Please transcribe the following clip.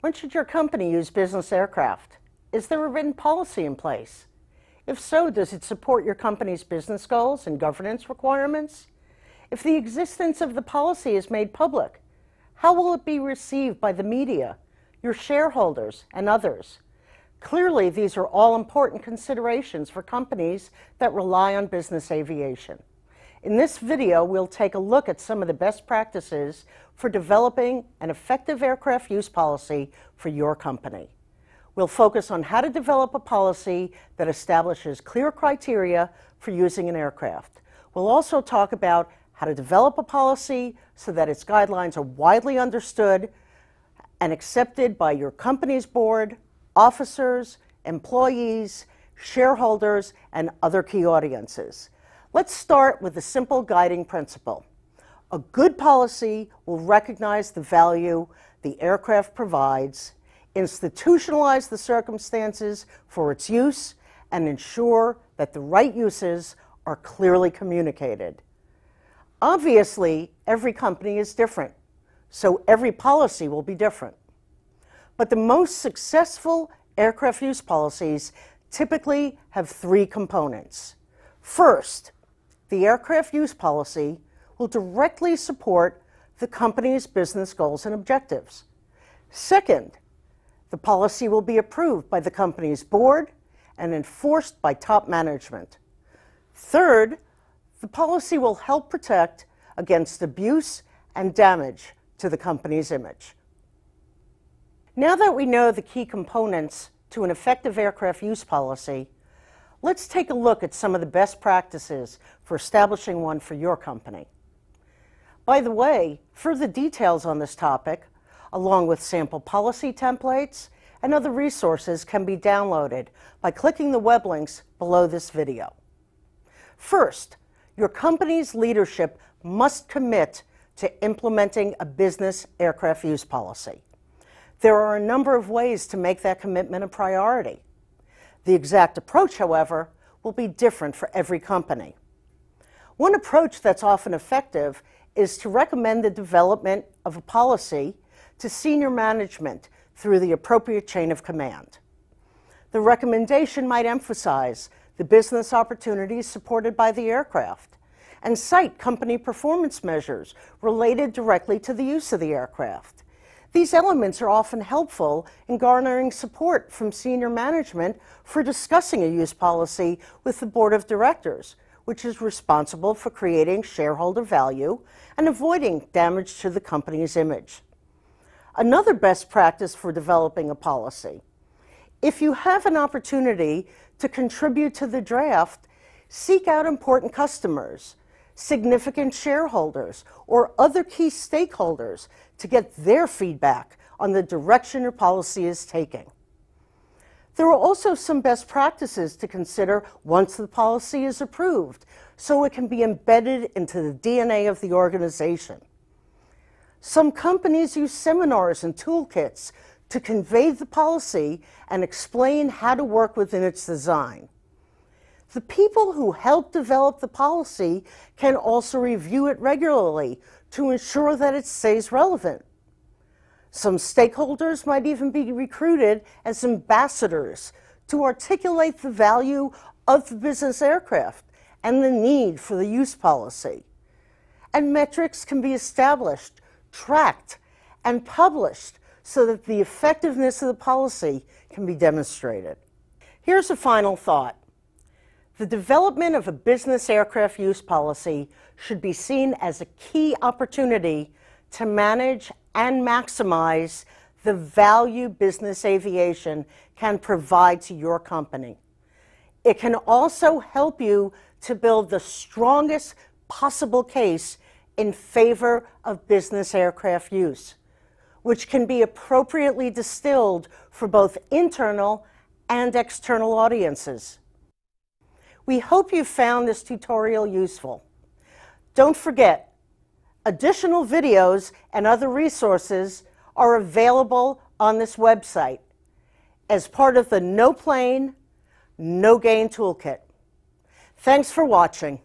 When should your company use business aircraft? Is there a written policy in place? If so, does it support your company's business goals and governance requirements? If the existence of the policy is made public, how will it be received by the media, your shareholders, and others? Clearly, these are all important considerations for companies that rely on business aviation. In this video, we'll take a look at some of the best practices for developing an effective aircraft use policy for your company. We'll focus on how to develop a policy that establishes clear criteria for using an aircraft. We'll also talk about how to develop a policy so that its guidelines are widely understood and accepted by your company's board, officers, employees, shareholders, and other key audiences. Let's start with a simple guiding principle. A good policy will recognize the value the aircraft provides, institutionalize the circumstances for its use, and ensure that the right uses are clearly communicated. Obviously, every company is different, so every policy will be different. But the most successful aircraft use policies typically have three components. First, the aircraft use policy will directly support the company's business goals and objectives. Second, the policy will be approved by the company's board and enforced by top management. Third, the policy will help protect against abuse and damage to the company's image. Now that we know the key components to an effective aircraft use policy, let's take a look at some of the best practices for establishing one for your company. By the way, further details on this topic, along with sample policy templates and other resources, can be downloaded by clicking the web links below this video. First, your company's leadership must commit to implementing a business aircraft use policy. There are a number of ways to make that commitment a priority. The exact approach, however, will be different for every company. One approach that's often effective is to recommend the development of a policy to senior management through the appropriate chain of command. The recommendation might emphasize the business opportunities supported by the aircraft and cite company performance measures related directly to the use of the aircraft. These elements are often helpful in garnering support from senior management for discussing a use policy with the board of directors, which is responsible for creating shareholder value and avoiding damage to the company's image. Another best practice for developing a policy: if you have an opportunity to contribute to the draft, seek out important customers, significant shareholders, or other key stakeholders to get their feedback on the direction your policy is taking. There are also some best practices to consider once the policy is approved, so it can be embedded into the DNA of the organization. Some companies use seminars and toolkits to convey the policy and explain how to work within its design. The people who help develop the policy can also review it regularly to ensure that it stays relevant. Some stakeholders might even be recruited as ambassadors to articulate the value of the business aircraft and the need for the use policy. And metrics can be established, tracked, and published so that the effectiveness of the policy can be demonstrated. Here's a final thought. The development of a business aircraft use policy should be seen as a key opportunity to manage and maximize the value business aviation can provide to your company. It can also help you to build the strongest possible case in favor of business aircraft use, which can be appropriately distilled for both internal and external audiences. We hope you found this tutorial useful. Don't forget, additional videos and other resources are available on this website as part of the No Plane, No Gain Toolkit. Thanks for watching.